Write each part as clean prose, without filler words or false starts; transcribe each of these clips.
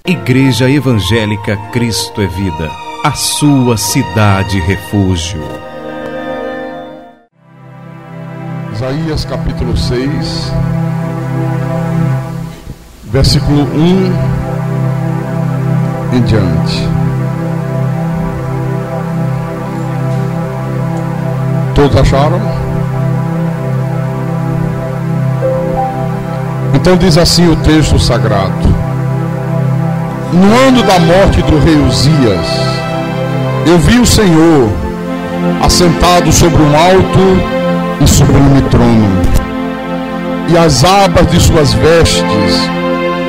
Igreja Evangélica Cristo é Vida, a sua cidade refúgio. Isaías capítulo 6, versículo 1 em diante. Todos acharam? Então diz assim o texto sagrado: no ano da morte do rei Uzias, eu vi o Senhor assentado sobre um alto e sublime trono, e as abas de suas vestes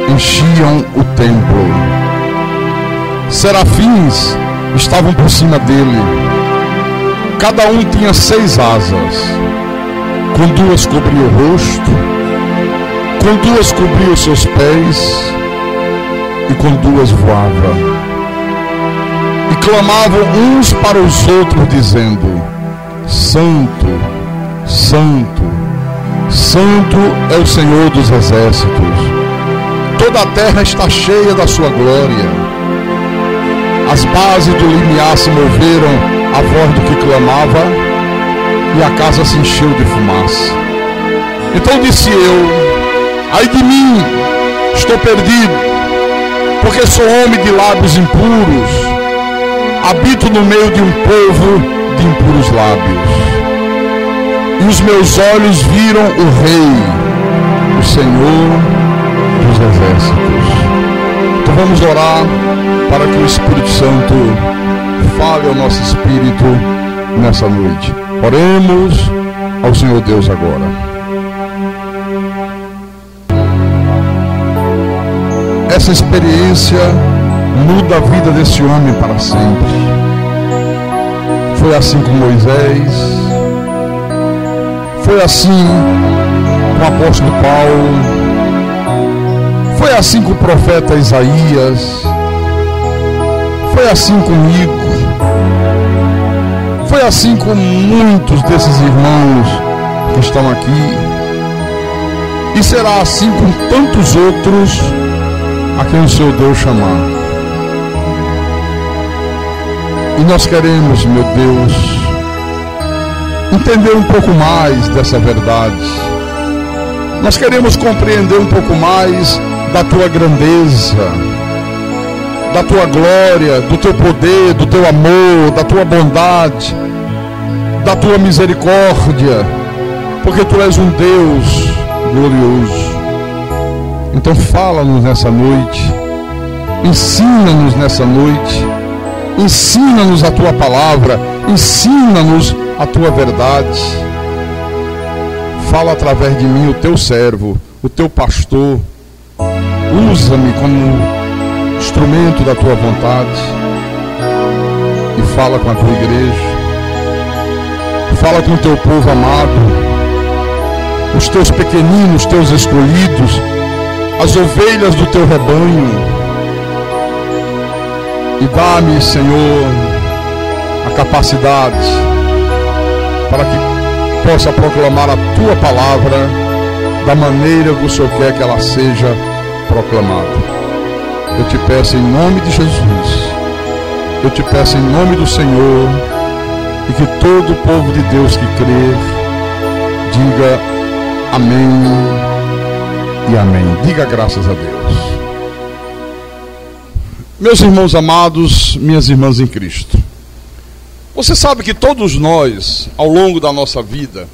enchiam o templo. Serafins estavam por cima dele, cada um tinha 6 asas, com 2 cobria o rosto, com 2 cobria os seus pés, e com 2 voava. E clamavam uns para os outros, dizendo: Santo, Santo, Santo é o Senhor dos exércitos. Toda a terra está cheia da sua glória. As bases do limiar se moveram à voz do que clamava, e a casa se encheu de fumaça. Então disse eu: ai de mim, estou perdido, porque sou homem de lábios impuros, habito no meio de um povo de impuros lábios. E os meus olhos viram o Rei, o Senhor dos exércitos. Então vamos orar para que o Espírito Santo fale ao nosso espírito nessa noite. Oremos ao Senhor Deus agora. Essa experiência muda a vida desse homem para sempre. Foi assim com Moisés, foi assim com o apóstolo Paulo, foi assim com o profeta Isaías, foi assim comigo, foi assim com muitos desses irmãos que estão aqui, e será assim com tantos outros a quem o Senhor Deus chamar. E nós queremos, meu Deus, entender um pouco mais dessa verdade. Nós queremos compreender um pouco mais da tua grandeza, da tua glória, do teu poder, do teu amor, da tua bondade, da tua misericórdia, porque tu és um Deus glorioso. Então fala-nos nessa noite, ensina-nos nessa noite, ensina-nos a tua palavra, ensina-nos a tua verdade. Fala através de mim, o teu servo, o teu pastor. Usa-me como instrumento da tua vontade e fala com a tua igreja, fala com o teu povo amado, os teus pequeninos, os teus escolhidos, as ovelhas do teu rebanho. E dá-me, Senhor, a capacidade para que possa proclamar a tua palavra da maneira que o Senhor quer que ela seja proclamada. Eu te peço em nome de Jesus, eu te peço em nome do Senhor, e que todo o povo de Deus que crer diga amém e amém. Diga graças a Deus. Meus irmãos amados, minhas irmãs em Cristo, você sabe que todos nós, ao longo da nossa vida,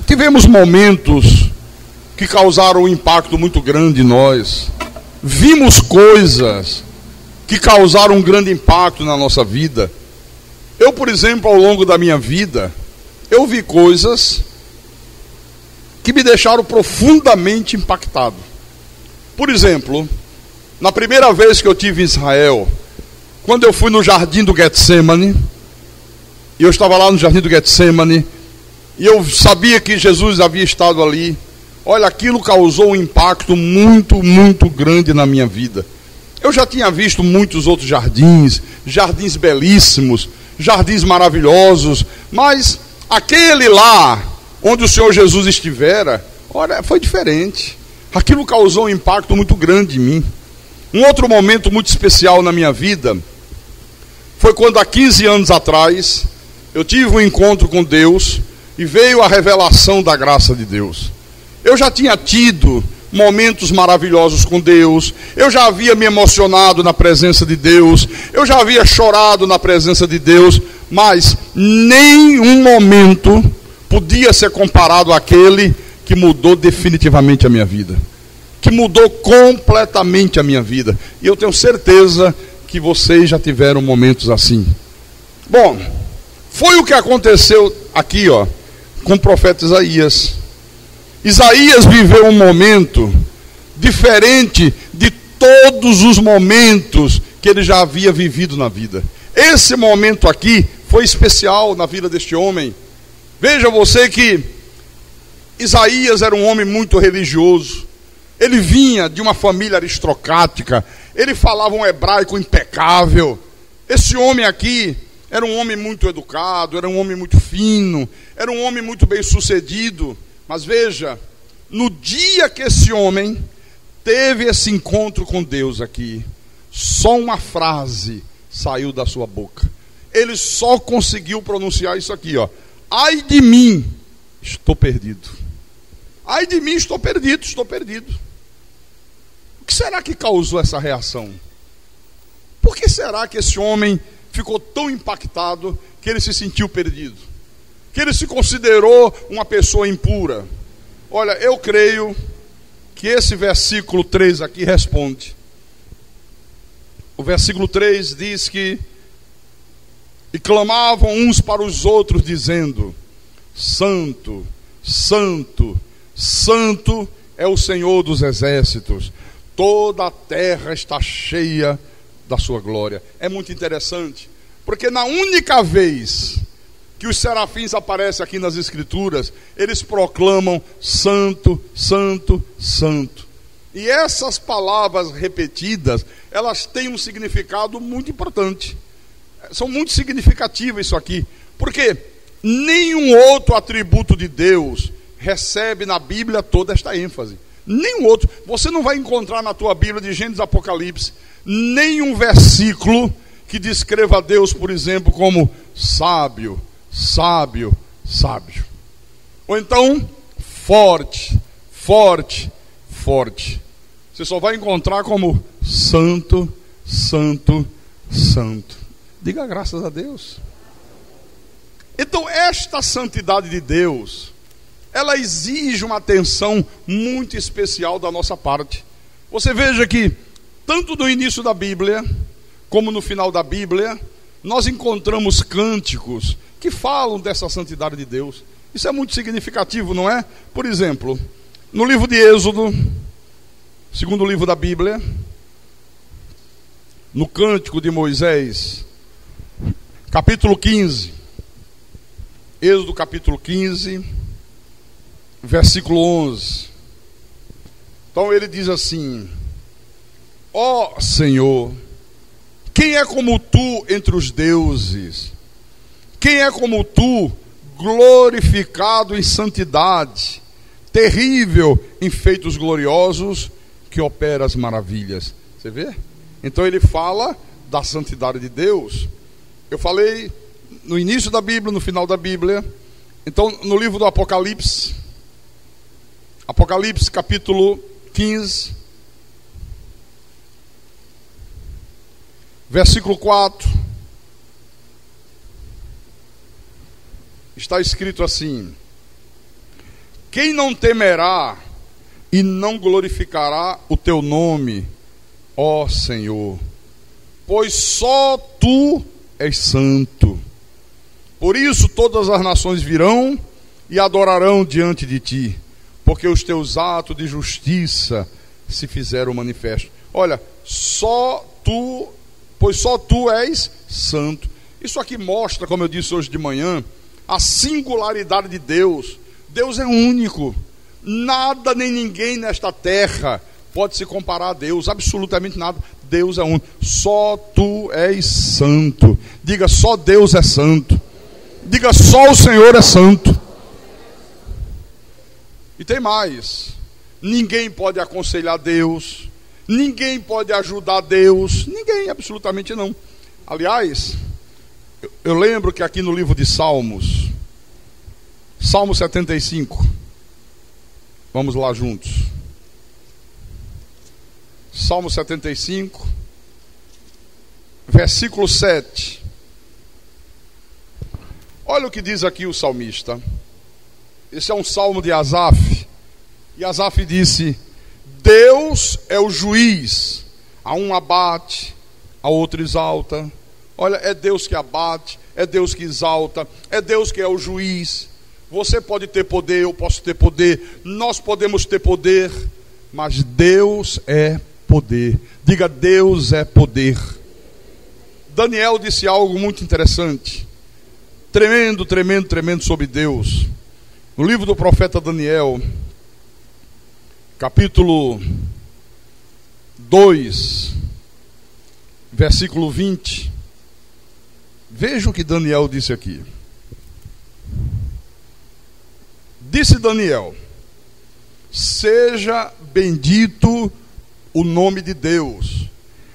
tivemos momentos que causaram um impacto muito grande em nós. Vimos coisas que causaram um grande impacto na nossa vida. Eu, por exemplo, ao longo da minha vida, eu vi coisas que me deixaram profundamente impactado. Por exemplo, na primeira vez que eu estive em Israel, quando eu fui no jardim do Getsemane, e eu estava lá no jardim do Getsemane, e eu sabia que Jesus havia estado ali. Olha, aquilo causou um impacto muito, muito grande na minha vida. Eu já tinha visto muitos outros jardins, jardins belíssimos, jardins maravilhosos, mas aquele lá, onde o Senhor Jesus estivera, olha, foi diferente. Aquilo causou um impacto muito grande em mim. Um outro momento muito especial na minha vida foi quando há 15 anos atrás eu tive um encontro com Deus e veio a revelação da graça de Deus. Eu já tinha tido momentos maravilhosos com Deus, eu já havia me emocionado na presença de Deus, eu já havia chorado na presença de Deus, mas nenhum momento podia ser comparado àquele que mudou definitivamente a minha vida, que mudou completamente a minha vida. E eu tenho certeza que vocês já tiveram momentos assim. Bom, foi o que aconteceu aqui, com o profeta Isaías. Isaías viveu um momento diferente de todos os momentos que ele já havia vivido na vida. Esse momento aqui foi especial na vida deste homem. Veja você que Isaías era um homem muito religioso. Ele vinha de uma família aristocrática. Ele falava um hebraico impecável. Esse homem aqui era um homem muito educado, era um homem muito fino, era um homem muito bem sucedido. Mas veja, no dia que esse homem teve esse encontro com Deus aqui, só uma frase saiu da sua boca. Ele só conseguiu pronunciar isso aqui, ai de mim, estou perdido. Ai de mim, estou perdido, estou perdido. O que será que causou essa reação? Por que será que esse homem ficou tão impactado que ele se sentiu perdido? Que ele se considerou uma pessoa impura? Olha, eu creio que esse versículo 3 aqui responde. O versículo 3 diz que: e clamavam uns para os outros, dizendo: Santo, Santo, Santo é o Senhor dos exércitos, toda a terra está cheia da sua glória. É muito interessante, porque na única vez que os serafins aparecem aqui nas Escrituras, eles proclamam Santo, Santo, Santo. E essas palavras repetidas, elas têm um significado muito importante. São muito significativas isso aqui, porque nenhum outro atributo de Deus recebe na Bíblia toda esta ênfase. Nenhum outro. Você não vai encontrar na tua Bíblia de Gênesis a Apocalipse nenhum versículo que descreva Deus, por exemplo, como sábio, sábio, sábio. Ou então, forte, forte, forte. Você só vai encontrar como santo, santo, santo. Diga graças a Deus. Então, esta santidade de Deus, ela exige uma atenção muito especial da nossa parte. Você veja que, tanto no início da Bíblia, como no final da Bíblia, nós encontramos cânticos que falam dessa santidade de Deus. Isso é muito significativo, não é? Por exemplo, no livro de Êxodo, segundo livro da Bíblia, no Cântico de Moisés, capítulo 15, Êxodo capítulo 15, versículo 11. Então ele diz assim: ó Senhor, quem é como tu entre os deuses? Quem é como tu, glorificado em santidade, terrível em feitos gloriosos, que opera as maravilhas? Você vê? Então ele fala da santidade de Deus. Eu falei no início da Bíblia, no final da Bíblia. Então, no livro do Apocalipse, Apocalipse capítulo 15, versículo 4, está escrito assim: quem não temerá e não glorificará o teu nome, ó Senhor? Pois só tu és santo. Por isso todas as nações virão e adorarão diante de ti, porque os teus atos de justiça se fizeram manifestos. Olha, pois só tu és santo. Isso aqui mostra, como eu disse hoje de manhã, a singularidade de Deus. Deus é único. Nada nem ninguém nesta terra pode se comparar a Deus, absolutamente nada. Deus é único. Só tu és santo. Diga, só Deus é santo. Diga, só o Senhor é santo. E tem mais. ninguém pode aconselhar Deus, ninguém pode ajudar Deus, ninguém, absolutamente não. Aliás, eu lembro que aqui no livro de Salmos, Salmo 75, vamos lá juntos. Salmo 75, versículo 7. Olha o que diz aqui o salmista. Esse é um salmo de Asaf. E Asaf disse: Deus é o juiz, a um abate, a outro exalta. Olha, é Deus que abate, é Deus que exalta, é Deus que é o juiz. Você pode ter poder, eu posso ter poder, nós podemos ter poder, mas Deus é poder. Diga, Deus é poder. Daniel disse algo muito interessante, tremendo sobre Deus. No livro do profeta Daniel, capítulo 2, versículo 20. Veja o que Daniel disse aqui. Disse Daniel: seja bendito o nome de Deus,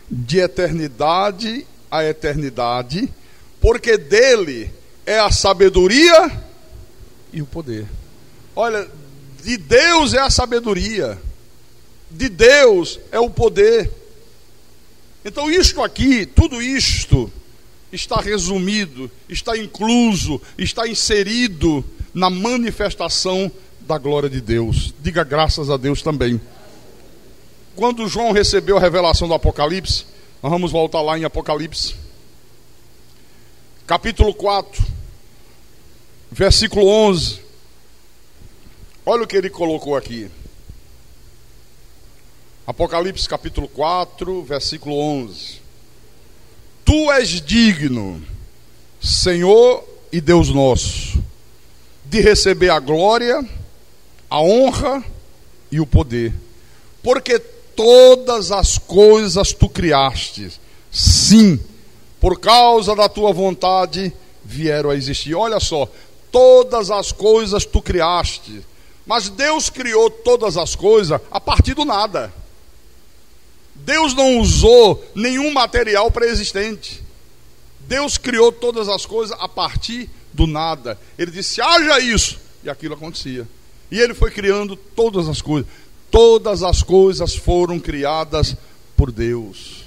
de eternidade a eternidade, porque dele é a sabedoria e o poder. Olha, de Deus é a sabedoria, de Deus é o poder. Então isto aqui, tudo isto está resumido, está incluso, está inserido na manifestação da glória de Deus. Diga graças a Deus também. Quando João recebeu a revelação do Apocalipse, nós vamos voltar lá em Apocalipse, capítulo 4, versículo 11. Olha o que ele colocou aqui. Apocalipse capítulo 4, versículo 11. Tu és digno, Senhor e Deus nosso, de receber a glória, a honra e o poder, porque todas as coisas tu criaste, sim, por causa da tua vontade vieram a existir. Olha só, todas as coisas tu criaste, mas Deus criou todas as coisas a partir do nada. Deus não usou nenhum material pré-existente. Deus criou todas as coisas a partir do nada. Ele disse: haja isso, e aquilo acontecia. E ele foi criando todas as coisas. Todas as coisas foram criadas por Deus,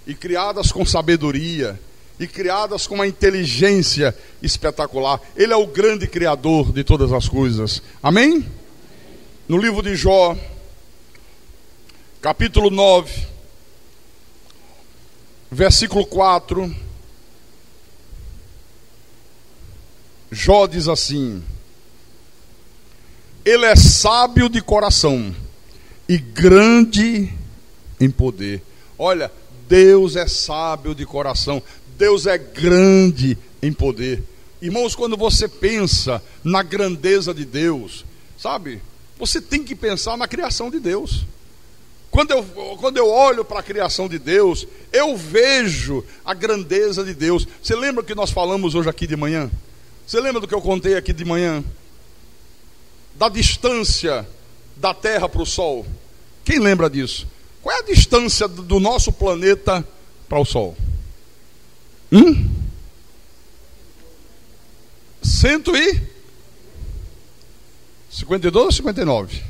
e criadas com sabedoria, e criadas com uma inteligência espetacular. Ele é o grande criador de todas as coisas. Amém? No livro de Jó, capítulo 9, versículo 4, Jó diz assim: ele é sábio de coração e grande em poder. Olha, Deus é sábio de coração, Deus é grande em poder. Irmãos, quando você pensa na grandeza de Deus, sabe, você tem que pensar na criação de Deus. Quando eu olho para a criação de Deus, eu vejo a grandeza de Deus. Você lembra que nós falamos hoje aqui de manhã? Você lembra do que eu contei aqui de manhã? Da distância da Terra para o Sol. Quem lembra disso? Qual é a distância do nosso planeta para o Sol? 152 ou 59?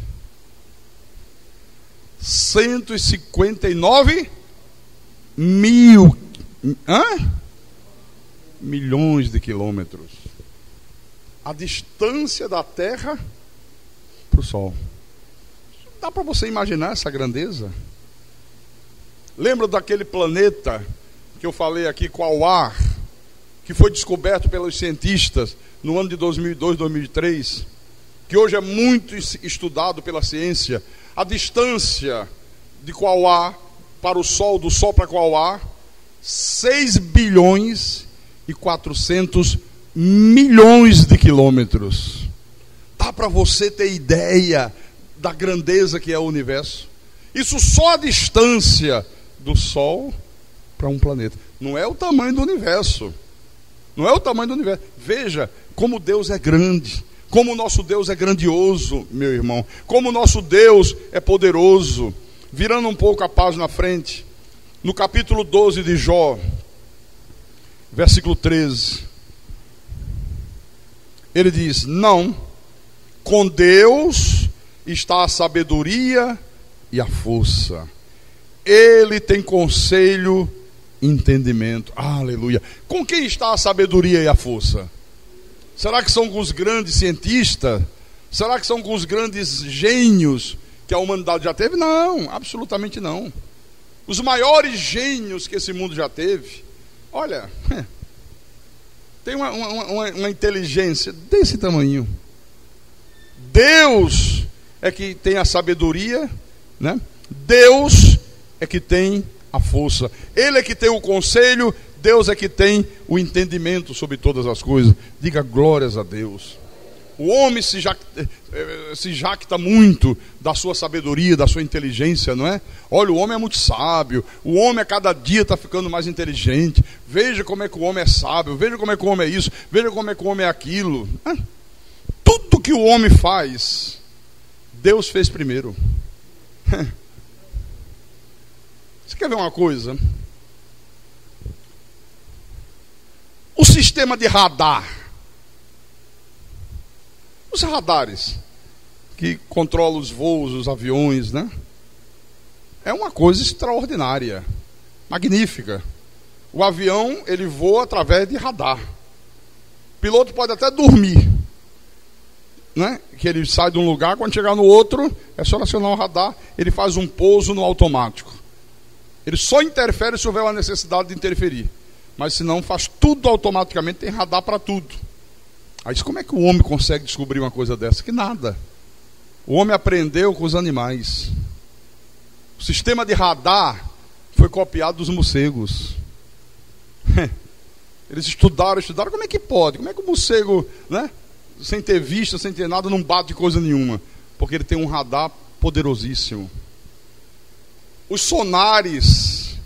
159 mil milhões de quilômetros. A distância da Terra para o Sol. Dá para você imaginar essa grandeza? Lembra daquele planeta que eu falei aqui, Quaoar, que foi descoberto pelos cientistas no ano de 2002, 2003, que hoje é muito estudado pela ciência? A distância de Quaoar para o Sol, do Sol para Quaoar, 6 bilhões e 400 milhões de quilômetros. Dá para você ter ideia da grandeza que é o universo? Isso só a distância do Sol para um planeta. Não é o tamanho do universo. Não é o tamanho do universo. Veja como Deus é grande, Como o nosso Deus é grandioso, meu irmão. Como o nosso Deus é poderoso. Virando um pouco a página à frente, no capítulo 12 de Jó, versículo 13, ele diz: não, com Deus está a sabedoria e a força. Ele tem conselho e entendimento. Aleluia. Com quem está a sabedoria e a força? Será que são com os grandes cientistas? Será que são com os grandes gênios que a humanidade já teve? Não, absolutamente não. Os maiores gênios que esse mundo já teve, olha, tem uma inteligência desse tamanho. Deus é que tem a sabedoria, né? Deus é que tem a força. Ele é que tem o conselho, Deus é que tem o entendimento sobre todas as coisas. Diga glórias a Deus. O homem se jacta muito da sua sabedoria, da sua inteligência, não é? Olha, o homem é muito sábio. O homem a cada dia está ficando mais inteligente. Veja como é que o homem é sábio. Veja como é que o homem é isso. Veja como é que o homem é aquilo. Tudo que o homem faz, Deus fez primeiro. Você quer ver uma coisa? O sistema de radar, os radares que controlam os voos, os aviões, né? É uma coisa extraordinária, magnífica. O avião, ele voa através de radar. O piloto pode até dormir, né? Que ele sai de um lugar, quando chegar no outro, é só acionar o radar, ele faz um pouso no automático. Ele só interfere se houver uma necessidade de interferir. Mas se não, faz tudo automaticamente, tem radar para tudo. Aí como é que o homem consegue descobrir uma coisa dessa? Que nada. O homem aprendeu com os animais. O sistema de radar foi copiado dos morcegos. Eles estudaram, como é que pode? Como é que o morcego, né, sem ter vista, sem ter nada, não bate coisa nenhuma? Porque ele tem um radar poderosíssimo. Os sonares,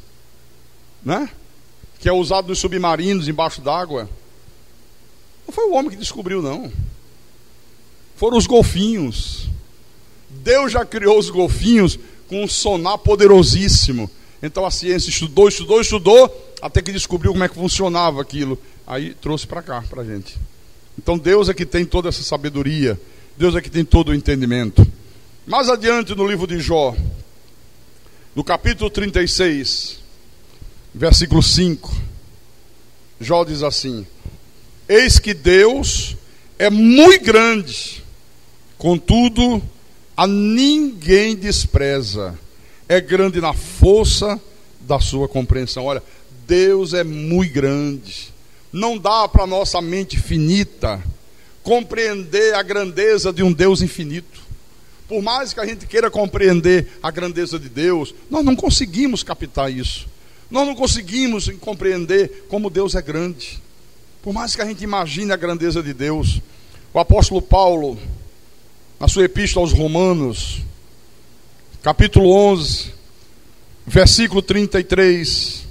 né, que é usado nos submarinos embaixo d'água, não foi o homem que descobriu, não. Foram os golfinhos. Deus já criou os golfinhos com um sonar poderosíssimo. Então a ciência estudou, até que descobriu como é que funcionava aquilo. Aí trouxe para cá, para a gente. Então Deus é que tem toda essa sabedoria. Deus é que tem todo o entendimento. Mais adiante no livro de Jó, no capítulo 36, versículo 5, Jó diz assim: eis que Deus é muito grande, contudo a ninguém despreza, é grande na força da sua compreensão. Olha, Deus é muito grande, não dá para nossa mente finita compreender a grandeza de um Deus infinito. Por mais que a gente queira compreender a grandeza de Deus, nós não conseguimos captar isso. Nós não conseguimos compreender como Deus é grande. Por mais que a gente imagine a grandeza de Deus. O apóstolo Paulo, na sua epístola aos Romanos, capítulo 11, versículo 33,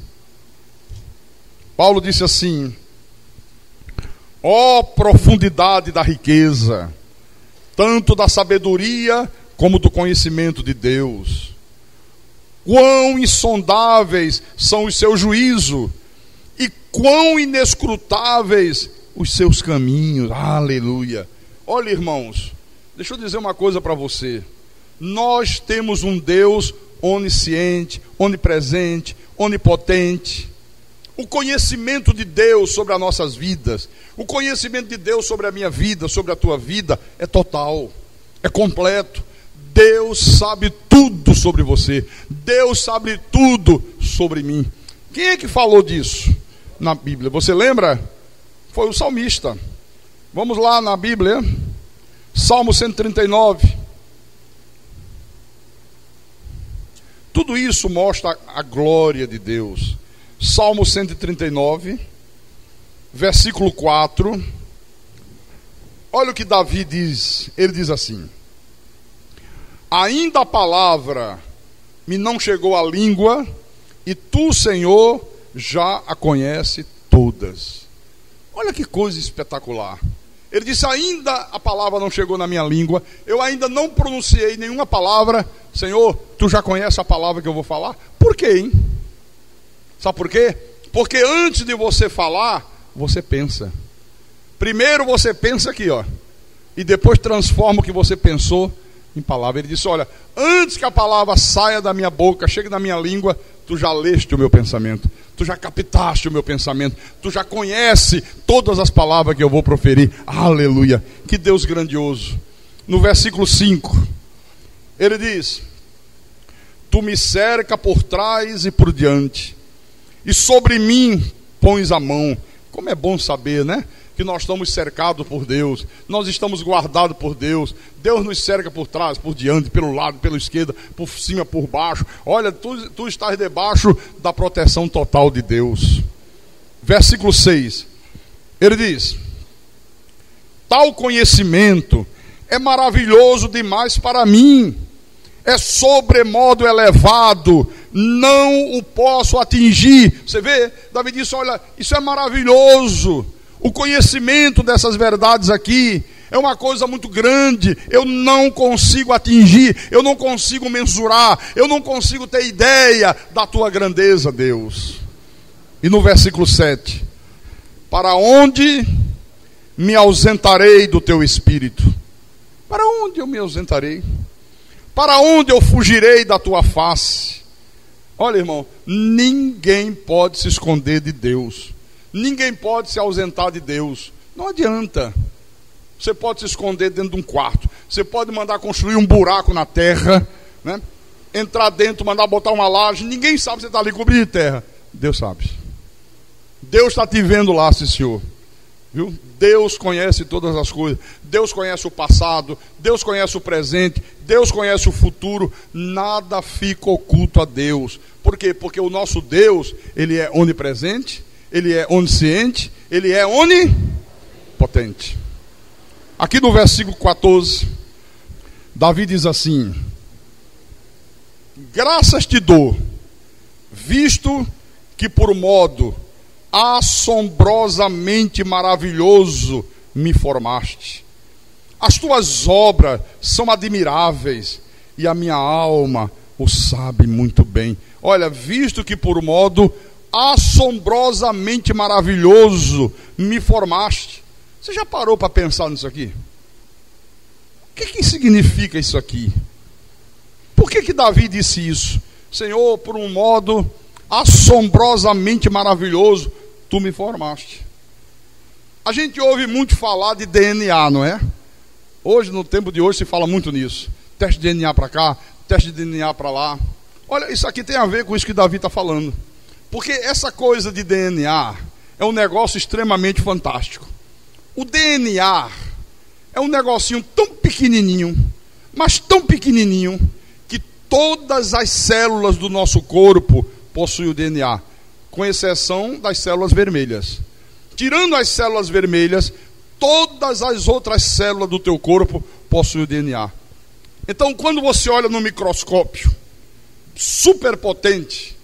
Paulo disse assim: ó profundidade da riqueza, tanto da sabedoria como do conhecimento de Deus. Quão insondáveis são os seus juízos, e quão inescrutáveis os seus caminhos. Aleluia. Olha, irmãos, deixa eu dizer uma coisa para você. Nós temos um Deus onisciente, onipresente, onipotente. O conhecimento de Deus sobre as nossas vidas, o conhecimento de Deus sobre a minha vida, sobre a tua vida, é total, é completo. Deus sabe tudo sobre você. Deus sabe tudo sobre mim. Quem é que falou disso na Bíblia? Você lembra? Foi o salmista. Vamos lá na Bíblia, Salmo 139. Tudo isso mostra a glória de Deus. Salmo 139, versículo 4. Olha o que Davi diz. Ele diz assim: ainda a palavra me não chegou à língua, e tu, Senhor, já a conhece todas. Olha que coisa espetacular. Ele disse: ainda a palavra não chegou na minha língua, eu ainda não pronunciei nenhuma palavra. Senhor, tu já conhece a palavra que eu vou falar? Por quê, hein? Sabe por quê? Porque antes de você falar, você pensa. Primeiro você pensa aqui, ó, e depois transforma o que você pensou em palavra. Ele disse: olha, antes que a palavra saia da minha boca, chegue na minha língua, tu já leste o meu pensamento, tu já captaste o meu pensamento, tu já conhece todas as palavras que eu vou proferir. Aleluia, que Deus grandioso. No versículo 5, ele diz: tu me cerca por trás e por diante, e sobre mim pões a mão. Como é bom saber, né? Que nós estamos cercados por Deus, nós estamos guardados por Deus. Deus nos cerca por trás, por diante, pelo lado, pela esquerda, por cima, por baixo. Olha, tu estás debaixo da proteção total de Deus. Versículo 6, ele diz: tal conhecimento é maravilhoso demais para mim, é sobremodo elevado, não o posso atingir. Você vê, Davi disse: olha, isso é maravilhoso. O conhecimento dessas verdades aqui é uma coisa muito grande, eu não consigo atingir, eu não consigo mensurar, eu não consigo ter ideia da tua grandeza, Deus. E no versículo 7, para onde me ausentarei do teu espírito? Para onde eu me ausentarei? Para onde eu fugirei da tua face? Olha, irmão, ninguém pode se esconder de Deus. Ninguém pode se ausentar de Deus. Não adianta. Você pode se esconder dentro de um quarto, você pode mandar construir um buraco na terra, né? Entrar dentro, mandar botar uma laje. Ninguém sabe que você está ali cobrindo de terra. Deus sabe. Deus está te vendo lá, sim, Senhor. Viu? Deus conhece todas as coisas. Deus conhece o passado, Deus conhece o presente, Deus conhece o futuro. Nada fica oculto a Deus. Por quê? Porque o nosso Deus, Ele é onipresente, Ele é onisciente, Ele é onipotente. Aqui no versículo 14, Davi diz assim: graças te dou, visto que por modo assombrosamente maravilhoso me formaste. As tuas obras são admiráveis, e a minha alma o sabe muito bem. Olha, visto que por modo assombrosamente maravilhoso me formaste. Você já parou para pensar nisso aqui? O que significa isso aqui? Por que Davi disse isso? Senhor, por um modo assombrosamente maravilhoso tu me formaste. A gente ouve muito falar de DNA, não é? Hoje, no tempo de hoje, se fala muito nisso. Teste de DNA para cá, teste de DNA para lá. Olha, isso aqui tem a ver com isso que Davi está falando. Porque essa coisa de DNA é um negócio extremamente fantástico. O DNA é um negocinho tão pequenininho, mas tão pequenininho, que todas as células do nosso corpo possuem o DNA, com exceção das células vermelhas. Tirando as células vermelhas, todas as outras células do teu corpo possuem o DNA. Então, quando você olha no microscópio super potente,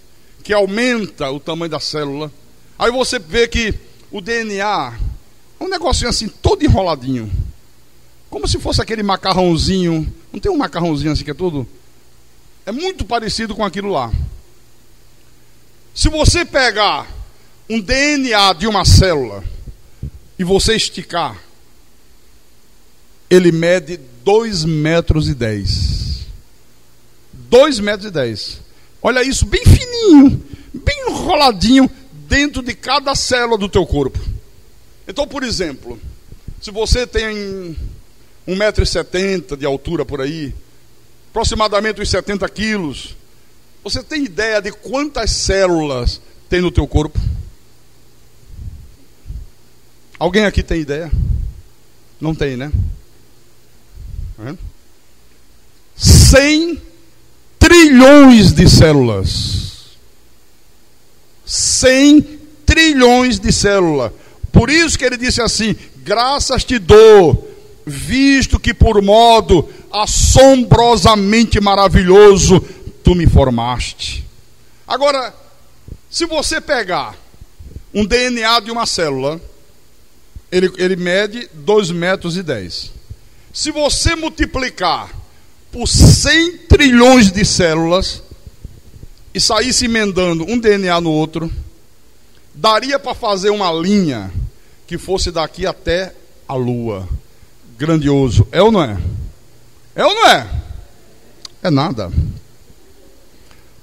que aumenta o tamanho da célula, aí você vê que o DNA é um negocinho assim, todo enroladinho, como se fosse aquele macarrãozinho. Não tem um macarrãozinho assim que é todo? É muito parecido com aquilo lá. Se você pegar um DNA de uma célula e você esticar, ele mede 2,10 metros. 2,10 metros. Olha isso, bem fininho, bem enroladinho dentro de cada célula do teu corpo. Então, por exemplo, se você tem 1,70 m de altura por aí, aproximadamente uns 70 quilos, você tem ideia de quantas células tem no teu corpo? Alguém aqui tem ideia? Não tem, né? 100 trilhões de células. 100 trilhões de células. Por isso que ele disse assim: graças te dou, visto que por modo assombrosamente maravilhoso tu me formaste. Agora, se você pegar um DNA de uma célula Ele mede 2,10 metros. Se você multiplicar por 100 trilhões de células e saísse emendando um DNA no outro, daria para fazer uma linha que fosse daqui até a Lua. Grandioso. É ou não é? É ou não é? É nada.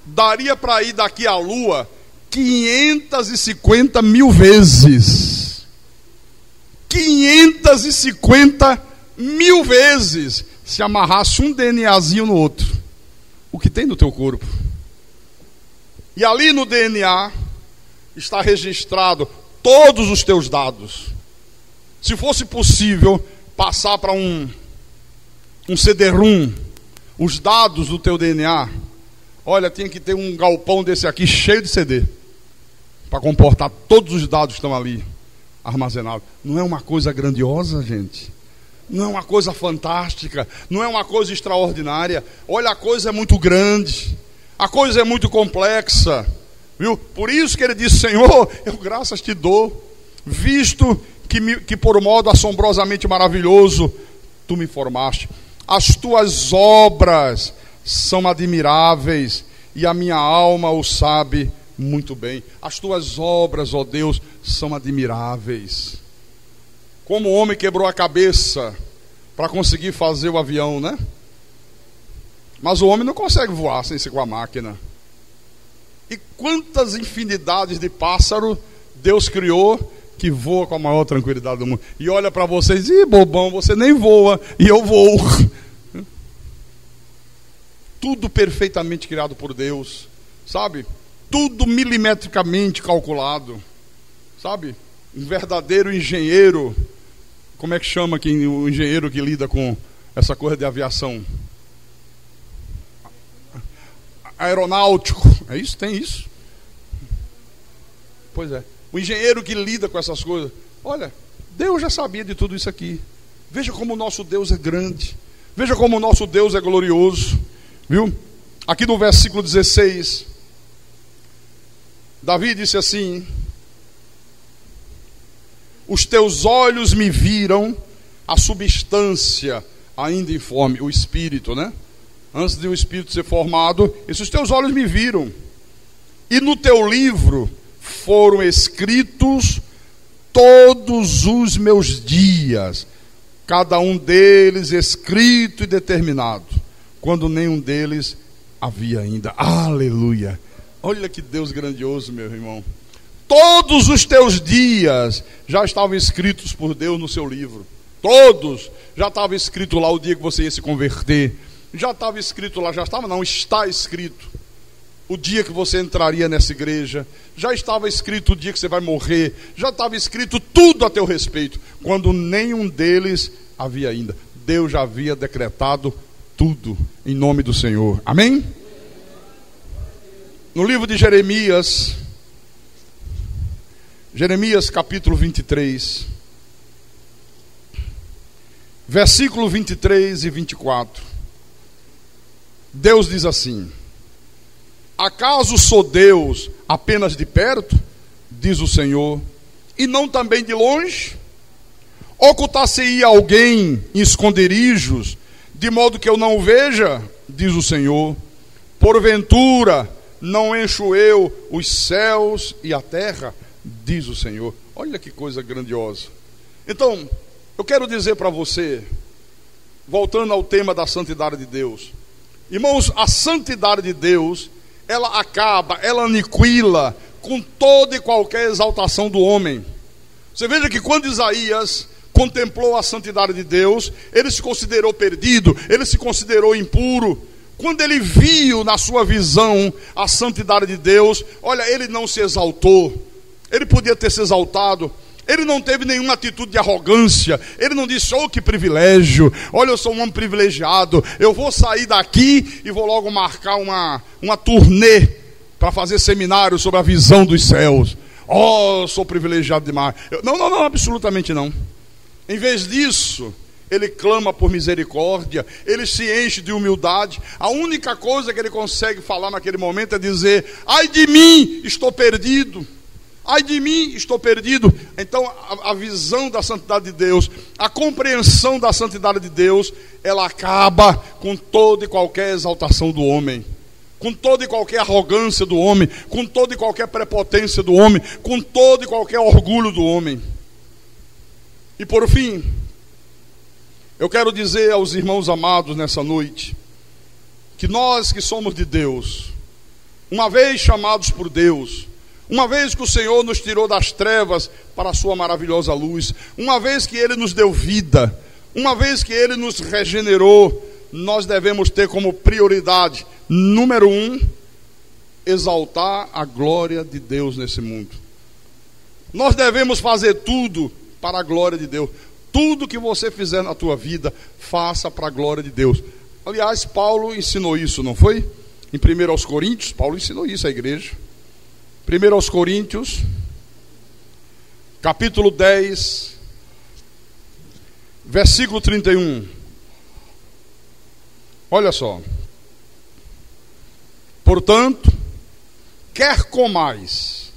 Daria para ir daqui à Lua 550 mil vezes. 550 mil vezes. Se amarrasse um DNAzinho no outro. O que tem no teu corpo. E ali no DNA está registrado todos os teus dados. Se fosse possível passar para um CD-ROM os dados do teu DNA, olha, tinha que ter um galpão desse aqui cheio de CD para comportar todos os dados que estão ali armazenados. Não é uma coisa grandiosa, gente? Não é uma coisa fantástica? Não é uma coisa extraordinária? Olha, a coisa é muito grande, a coisa é muito complexa, viu? Por isso que ele disse: Senhor, eu graças te dou, visto que por modo assombrosamente maravilhoso tu me formaste. As tuas obras são admiráveis e a minha alma o sabe muito bem. As tuas obras, ó Deus, são admiráveis. Como o homem quebrou a cabeça para conseguir fazer o avião, né? Mas o homem não consegue voar sem ser com a máquina. E quantas infinidades de pássaro Deus criou que voa com a maior tranquilidade do mundo. E olha para vocês: ih, bobão, você nem voa e eu voo. Tudo perfeitamente criado por Deus, sabe? Tudo milimetricamente calculado, sabe? Um verdadeiro engenheiro. Como é que chama o engenheiro que lida com essa coisa de aviação? Aeronáutico. É isso? Tem isso? Pois é. O engenheiro que lida com essas coisas. Olha, Deus já sabia de tudo isso aqui. Veja como o nosso Deus é grande. Veja como o nosso Deus é glorioso. Viu? Aqui no versículo 16, Davi disse assim: os teus olhos me viram a substância ainda informe, o espírito, né? Antes de o espírito ser formado, os teus olhos me viram. E no teu livro foram escritos todos os meus dias, cada um deles escrito e determinado, quando nenhum deles havia ainda. Aleluia! Olha que Deus grandioso, meu irmão. Todos os teus dias já estavam escritos por Deus no seu livro. Todos. Já estava escrito lá o dia que você ia se converter. Já estava escrito lá, já estava não, está escrito o dia que você entraria nessa igreja. Já estava escrito o dia que você vai morrer. Já estava escrito tudo a teu respeito, quando nenhum deles havia ainda. Deus já havia decretado tudo em nome do Senhor. Amém? No livro de Jeremias capítulo 23, versículo 23 e 24, Deus diz assim: acaso sou Deus apenas de perto, diz o Senhor, e não também de longe? Ocultar-se-ia alguém em esconderijos, de modo que eu não o veja, diz o Senhor. Porventura não encho eu os céus e a terra, diz o Senhor. Olha que coisa grandiosa. Então, eu quero dizer para você, voltando ao tema da santidade de Deus, irmãos, a santidade de Deus, ela acaba, ela aniquila com toda e qualquer exaltação do homem. Você veja que quando Isaías contemplou a santidade de Deus, ele se considerou perdido, ele se considerou impuro. Quando ele viu na sua visão a santidade de Deus, olha, ele não se exaltou. Ele podia ter se exaltado. Ele não teve nenhuma atitude de arrogância. Ele não disse: oh, que privilégio, olha, eu sou um homem privilegiado, eu vou sair daqui e vou logo marcar uma turnê para fazer seminário sobre a visão dos céus. Oh, eu sou privilegiado demais. Não, absolutamente não. Em vez disso, ele clama por misericórdia, ele se enche de humildade. A única coisa que ele consegue falar naquele momento é dizer: ai de mim, estou perdido. Ai de mim, estou perdido. Então a visão da santidade de Deus, a compreensão da santidade de Deus, ela acaba com toda e qualquer exaltação do homem, com toda e qualquer arrogância do homem, com toda e qualquer prepotência do homem, com todo e qualquer orgulho do homem. E por fim, eu quero dizer aos irmãos amados nessa noite, que nós que somos de Deus, uma vez chamados por Deus, uma vez que o Senhor nos tirou das trevas para a sua maravilhosa luz, uma vez que Ele nos deu vida, uma vez que Ele nos regenerou, nós devemos ter como prioridade, número 1, exaltar a glória de Deus nesse mundo. Nós devemos fazer tudo para a glória de Deus. Tudo que você fizer na tua vida, faça para a glória de Deus. Aliás, Paulo ensinou isso, não foi? Em 1 Coríntios, Paulo ensinou isso à igreja. 1 Coríntios, capítulo 10, versículo 31. Olha só. Portanto, quer comais,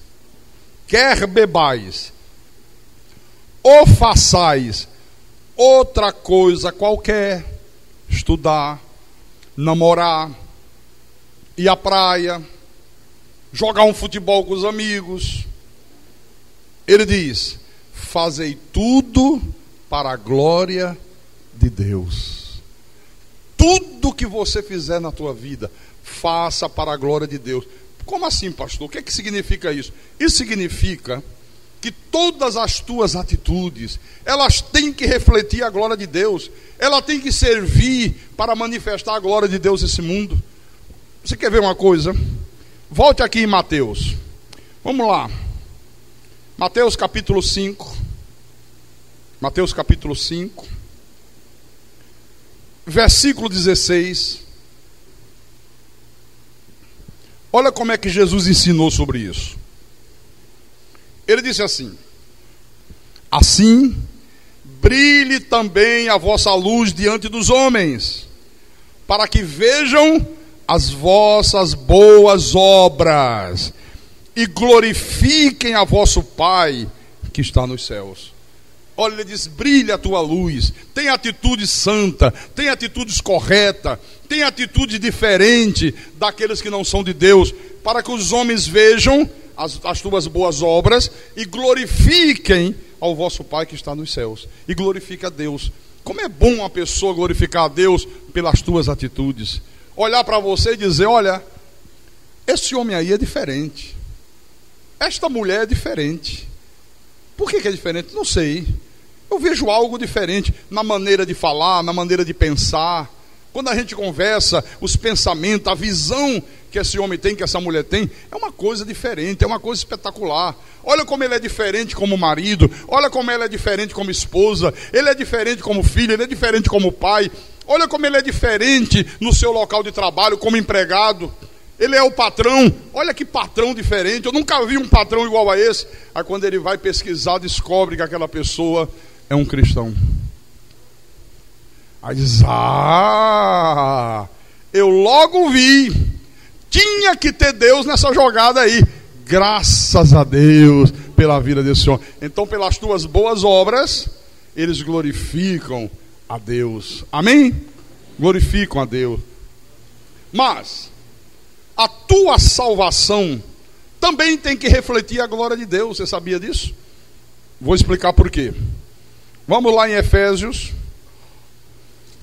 quer bebais, ou façais outra coisa qualquer, estudar, namorar, ir à praia, jogar um futebol com os amigos. Ele diz: fazei tudo para a glória de Deus. Tudo que você fizer na tua vida, faça para a glória de Deus. Como assim, pastor? O que é que significa isso? Isso significa que todas as tuas atitudes, elas têm que refletir a glória de Deus. Ela tem que servir para manifestar a glória de Deus nesse mundo. Você quer ver uma coisa? Volte aqui em Mateus. Vamos lá. Mateus capítulo 5. Mateus capítulo 5. Versículo 16. Olha como é que Jesus ensinou sobre isso. Ele disse assim: assim brilhe também a vossa luz diante dos homens, para que vejam as vossas boas obras e glorifiquem a vosso Pai que está nos céus. Olha, ele diz: brilha a tua luz, tem atitude santa, tem atitudes corretas, tem atitude diferente daqueles que não são de Deus, para que os homens vejam as tuas boas obras e glorifiquem ao vosso Pai que está nos céus. E glorifica a Deus. Como é bom uma pessoa glorificar a Deus pelas tuas atitudes. Olhar para você e dizer: olha, esse homem aí é diferente, esta mulher é diferente. Por que é diferente? Não sei. Eu vejo algo diferente na maneira de falar, na maneira de pensar. Quando a gente conversa, os pensamentos, a visão que esse homem tem, que essa mulher tem, é uma coisa diferente, é uma coisa espetacular. Olha como ele é diferente como marido, olha como ela é diferente como esposa, ele é diferente como filho, ele é diferente como pai. Olha como ele é diferente no seu local de trabalho, como empregado. Ele é o patrão, olha que patrão diferente. Eu nunca vi um patrão igual a esse. Aí quando ele vai pesquisar, descobre que aquela pessoa é um cristão. Aí diz: eu logo vi, tinha que ter Deus nessa jogada aí. Graças a Deus pela vida desse homem. Então, pelas tuas boas obras, eles glorificam a Deus. Amém? Glorificam a Deus. Mas a tua salvação também tem que refletir a glória de Deus. Você sabia disso? Vou explicar por quê. Vamos lá em Efésios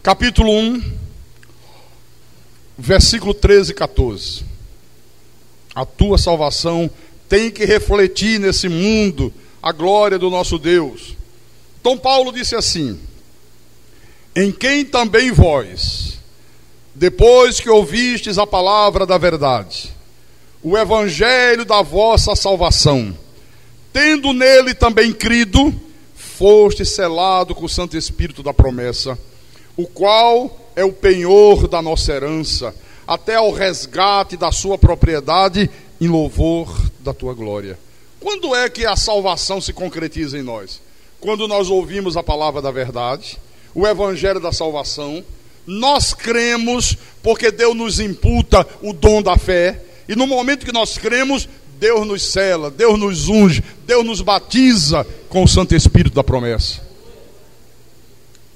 capítulo 1, versículo 13 e 14. A tua salvação tem que refletir nesse mundo a glória do nosso Deus. Então Paulo disse assim: em quem também vós, depois que ouvistes a palavra da verdade, o evangelho da vossa salvação, tendo nele também crido, foste selado com o Santo Espírito da promessa, o qual é o penhor da nossa herança, até ao resgate da sua propriedade, em louvor da tua glória. Quando é que a salvação se concretiza em nós? Quando nós ouvimos a palavra da verdade, o evangelho da salvação, nós cremos, porque Deus nos imputa o dom da fé, e no momento que nós cremos, Deus nos sela, Deus nos unge, Deus nos batiza com o Santo Espírito da promessa.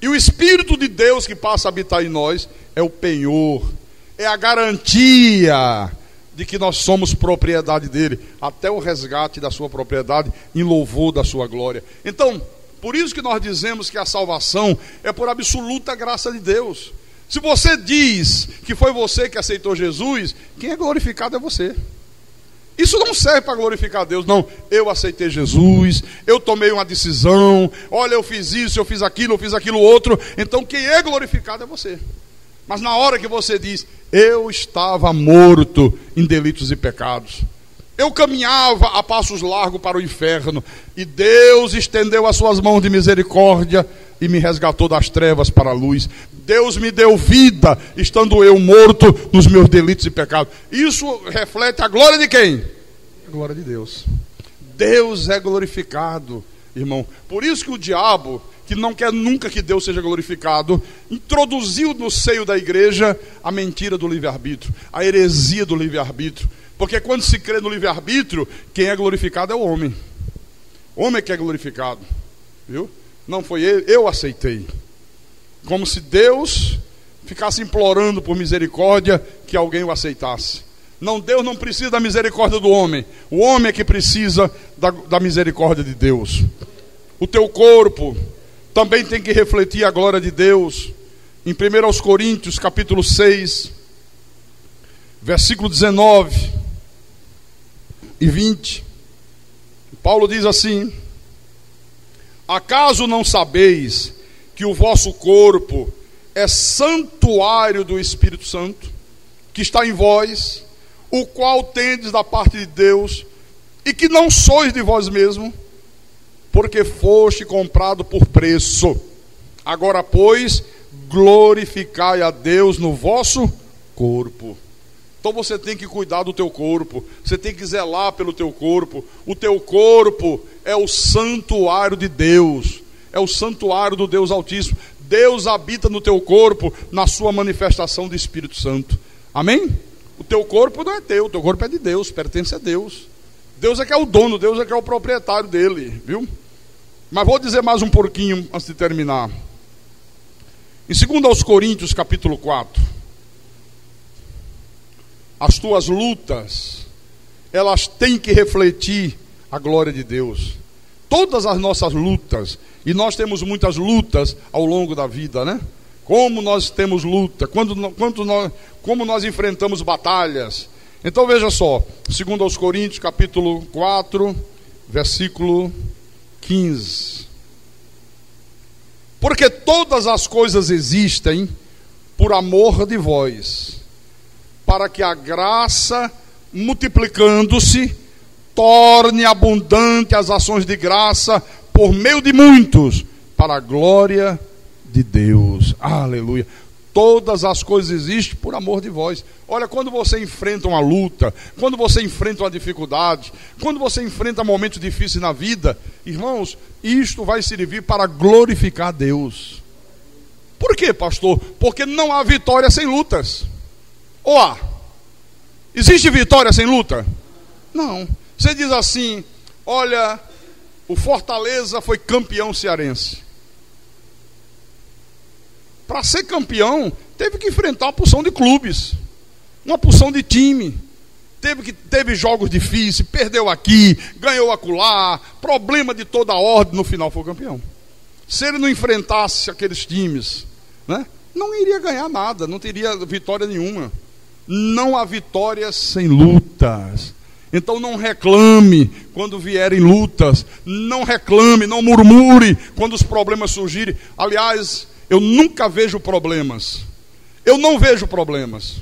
E o Espírito de Deus que passa a habitar em nós é o penhor, é a garantia de que nós somos propriedade dele, até o resgate da sua propriedade, em louvor da sua glória. Então, por isso que nós dizemos que a salvação é por absoluta graça de Deus. Se você diz que foi você que aceitou Jesus, quem é glorificado é você. Isso não serve para glorificar Deus, não. Eu aceitei Jesus, eu tomei uma decisão, olha, eu fiz isso, eu fiz aquilo outro. Então quem é glorificado é você. Mas na hora que você diz, eu estava morto em delitos e pecados, eu caminhava a passos largos para o inferno, e Deus estendeu as suas mãos de misericórdia e me resgatou das trevas para a luz. Deus me deu vida, estando eu morto nos meus delitos e pecados. Isso reflete a glória de quem? A glória de Deus. Deus é glorificado, irmão. Por isso que o diabo, que não quer nunca que Deus seja glorificado, introduziu no seio da igreja a mentira do livre-arbítrio, a heresia do livre-arbítrio. Porque quando se crê no livre-arbítrio, quem é glorificado é o homem. O homem é que é glorificado, viu? Não foi ele, eu aceitei. Como se Deus ficasse implorando por misericórdia que alguém o aceitasse. Não, Deus não precisa da misericórdia do homem. O homem é que precisa da misericórdia de Deus. O teu corpo também tem que refletir a glória de Deus. Em 1 Coríntios capítulo 6, versículo 19 e 20, Paulo diz assim: acaso não sabeis que o vosso corpo é santuário do Espírito Santo, que está em vós, o qual tendes da parte de Deus, e que não sois de vós mesmos, porque foste comprado por preço. Agora, pois, glorificai a Deus no vosso corpo. Então você tem que cuidar do teu corpo, você tem que zelar pelo teu corpo. O teu corpo é o santuário de Deus, é o santuário do Deus Altíssimo. Deus habita no teu corpo, na sua manifestação do Espírito Santo. Amém? O teu corpo não é teu, o teu corpo é de Deus, pertence a Deus. Deus é que é o dono, Deus é que é o proprietário dele, viu? Mas vou dizer mais um pouquinho antes de terminar. Em 2 Coríntios capítulo 4, as tuas lutas, elas têm que refletir a glória de Deus. Todas as nossas lutas, e nós temos muitas lutas ao longo da vida, né? Como nós temos luta, como nós enfrentamos batalhas. Então veja só, 2 Coríntios capítulo 4, versículo 15. Porque todas as coisas existem por amor de vós, para que a graça, multiplicando-se, torne abundante as ações de graça por meio de muitos, para a glória de Deus. Aleluia. Todas as coisas existem por amor de vós. Olha, quando você enfrenta uma luta, quando você enfrenta uma dificuldade, quando você enfrenta momentos difíceis na vida, irmãos, isto vai servir para glorificar a Deus. Por quê, pastor? Porque não há vitória sem lutas. Ou há? Existe vitória sem luta? Não. Você diz assim: olha, o Fortaleza foi campeão cearense. Para ser campeão, teve que enfrentar uma porção de clubes, uma porção de time. Teve jogos difíceis, perdeu aqui, ganhou acolá, problema de toda a ordem, no final foi campeão. Se ele não enfrentasse aqueles times, né, não iria ganhar nada, não teria vitória nenhuma. Não há vitória sem lutas. Então não reclame quando vierem lutas, não reclame, não murmure quando os problemas surgirem. Aliás, eu nunca vejo problemas. Eu não vejo problemas.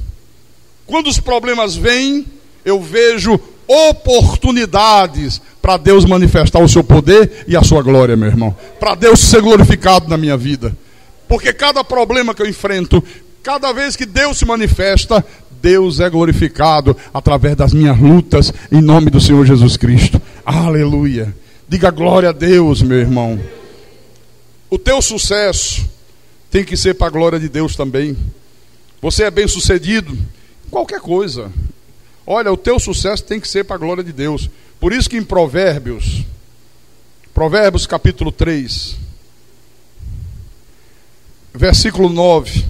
Quando os problemas vêm, eu vejo oportunidades para Deus manifestar o seu poder e a sua glória, meu irmão. Para Deus ser glorificado na minha vida. Porque cada problema que eu enfrento, cada vez que Deus se manifesta, Deus é glorificado através das minhas lutas, em nome do Senhor Jesus Cristo. Aleluia. Diga glória a Deus, meu irmão. O teu sucesso tem que ser para a glória de Deus também. Você é bem sucedido em qualquer coisa. Olha, o teu sucesso tem que ser para a glória de Deus. Por isso que em Provérbios capítulo 3, versículo 9,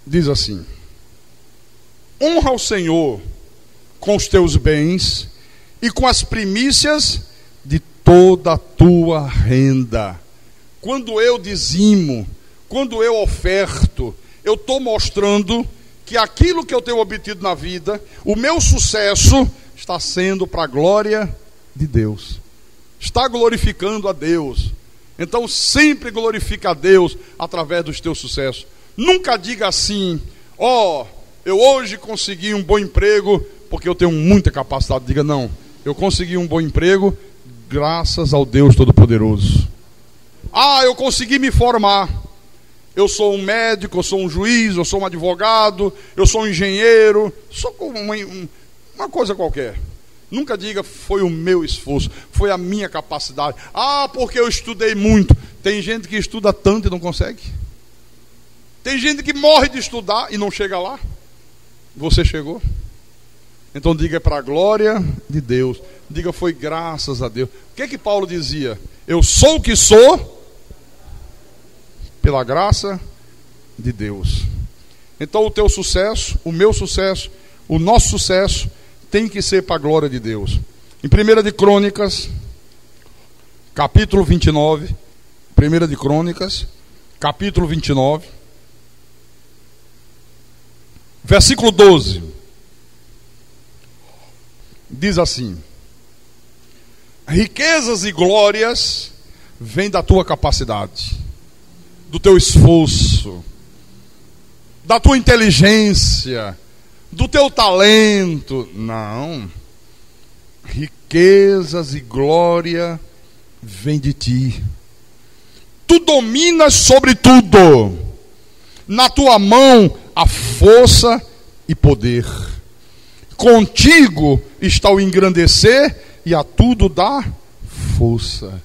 diz assim: honra o Senhor com os teus bens e com as primícias de toda a tua renda. Quando eu dizimo, quando eu oferto, eu estou mostrando que aquilo que eu tenho obtido na vida, o meu sucesso, está sendo para a glória de Deus. Está glorificando a Deus. Então sempre glorifica a Deus através dos teus sucessos. Nunca diga assim: eu hoje consegui um bom emprego porque eu tenho muita capacidade. Diga: não, eu consegui um bom emprego graças ao Deus Todo-Poderoso. Eu consegui me formar. Eu sou um médico, eu sou um juiz, eu sou um advogado, eu sou um engenheiro, sou uma coisa qualquer. Nunca diga: foi o meu esforço, foi a minha capacidade. Porque eu estudei muito. Tem gente que estuda tanto e não consegue. Tem gente que morre de estudar e não chega lá. Você chegou. Então diga: para a glória de Deus. Diga: foi graças a Deus. O que é que Paulo dizia? Eu sou o que sou pela graça de Deus. Então o teu sucesso, o meu sucesso, o nosso sucesso tem que ser para a glória de Deus. Em 1 de Crônicas, capítulo 29, 1 de Crônicas, capítulo 29, versículo 12, diz assim: riquezas e glórias vêm da tua capacidade, do teu esforço, da tua inteligência, do teu talento. Não. Riquezas e glória vêm de ti. Tu dominas sobre tudo. Na tua mão há força e poder. Contigo está o engrandecer e a tudo dar força.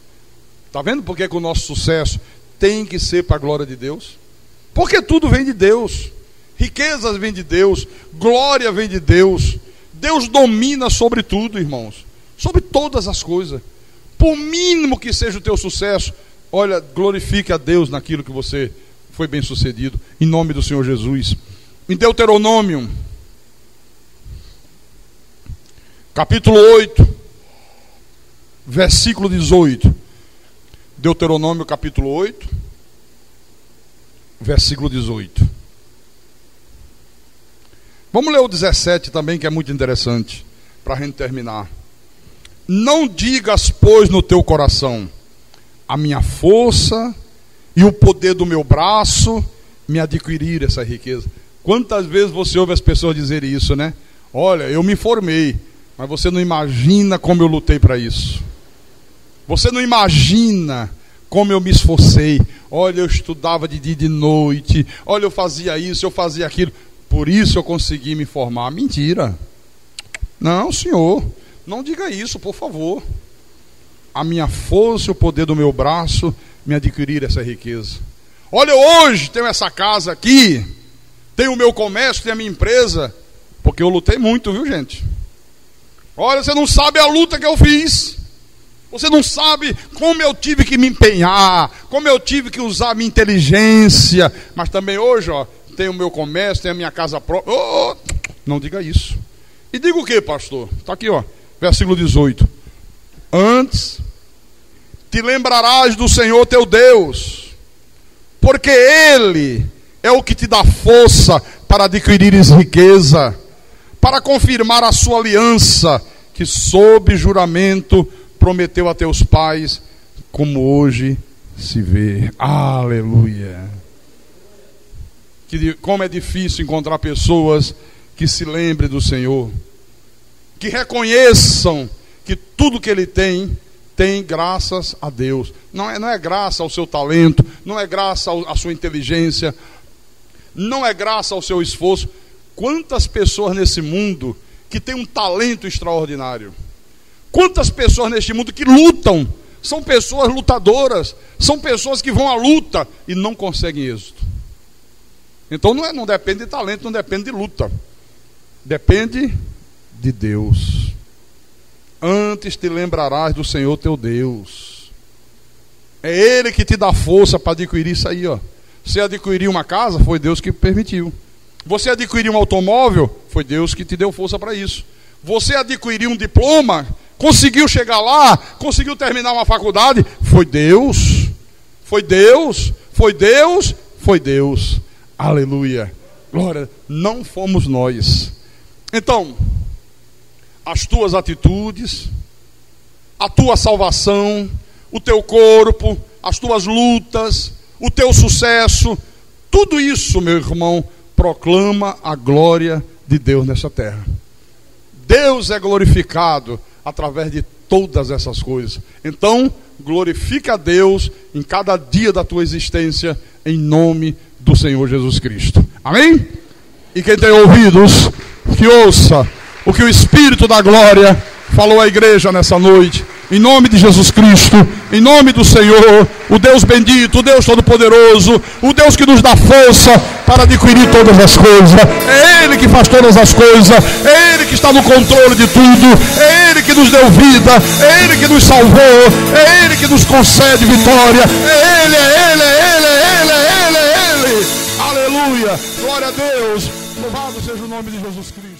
Está vendo por que o nosso sucesso tem que ser para a glória de Deus? Porque tudo vem de Deus. Riquezas vêm de Deus, glória vem de Deus. Deus domina sobre tudo, irmãos, sobre todas as coisas. Por mínimo que seja o teu sucesso, olha, glorifique a Deus naquilo que você foi bem sucedido, em nome do Senhor Jesus. Em Deuteronômio capítulo 8, versículo 18. Deuteronômio capítulo 8, versículo 18. Vamos ler o 17 também, que é muito interessante, para a gente terminar. Não digas, pois, no teu coração: a minha força e o poder do meu braço me adquiriram essa riqueza. Quantas vezes você ouve as pessoas dizerem isso, né? Olha, eu me formei, mas você não imagina como eu lutei para isso. Você não imagina como eu me esforcei. Olha, eu estudava de dia e de noite. Olha, eu fazia isso, eu fazia aquilo. Por isso eu consegui me formar. Mentira. Não, senhor. Não diga isso, por favor. A minha força e o poder do meu braço me adquiriram essa riqueza. Olha, hoje tenho essa casa aqui, tenho o meu comércio, tenho a minha empresa, porque eu lutei muito, viu, gente? Olha, você não sabe a luta que eu fiz. Você não sabe como eu tive que me empenhar, como eu tive que usar a minha inteligência. Mas também hoje, tenho o meu comércio, tenho a minha casa própria. Não diga isso. E diga o que, pastor? Está aqui, versículo 18. Antes te lembrarás do Senhor teu Deus, porque Ele é o que te dá força para adquirires riqueza, para confirmar a sua aliança, que sob juramento prometeu a teus pais, como hoje se vê. Aleluia. Como é difícil encontrar pessoas que se lembrem do Senhor, que reconheçam que tudo que Ele tem graças a Deus. Não é graça ao seu talento, não é graça à sua inteligência, não é graça ao seu esforço. Quantas pessoas nesse mundo que têm um talento extraordinário? Quantas pessoas neste mundo que lutam? São pessoas lutadoras, são pessoas que vão à luta e não conseguem êxito. Então não depende de talento, não depende de luta. Depende de Deus. Antes te lembrarás do Senhor teu Deus. É Ele que te dá força para adquirir isso aí, ó. Você adquirir uma casa, foi Deus que permitiu. Você adquirir um automóvel, foi Deus que te deu força para isso. Você adquirir um diploma, conseguiu chegar lá, conseguiu terminar uma faculdade, foi Deus. Foi Deus, foi Deus, foi Deus. Aleluia. Glória, não fomos nós. Então, as tuas atitudes, a tua salvação, o teu corpo, as tuas lutas, o teu sucesso, tudo isso, meu irmão, proclama a glória de Deus nessa terra. Deus é glorificado através de todas essas coisas. Então, glorifica a Deus em cada dia da tua existência, em nome do Senhor Jesus Cristo. Amém? E quem tem ouvidos, que ouça o que o Espírito da glória falou à igreja nessa noite. Em nome de Jesus Cristo, em nome do Senhor, o Deus bendito, o Deus todo-poderoso, o Deus que nos dá força para adquirir todas as coisas. É Ele que faz todas as coisas, é Ele que está no controle de tudo, é Ele que nos deu vida, é Ele que nos salvou, é Ele que nos concede vitória, é Ele, é Ele, é Ele, é Ele, é Ele, é Ele. Aleluia, glória a Deus, louvado seja o nome de Jesus Cristo.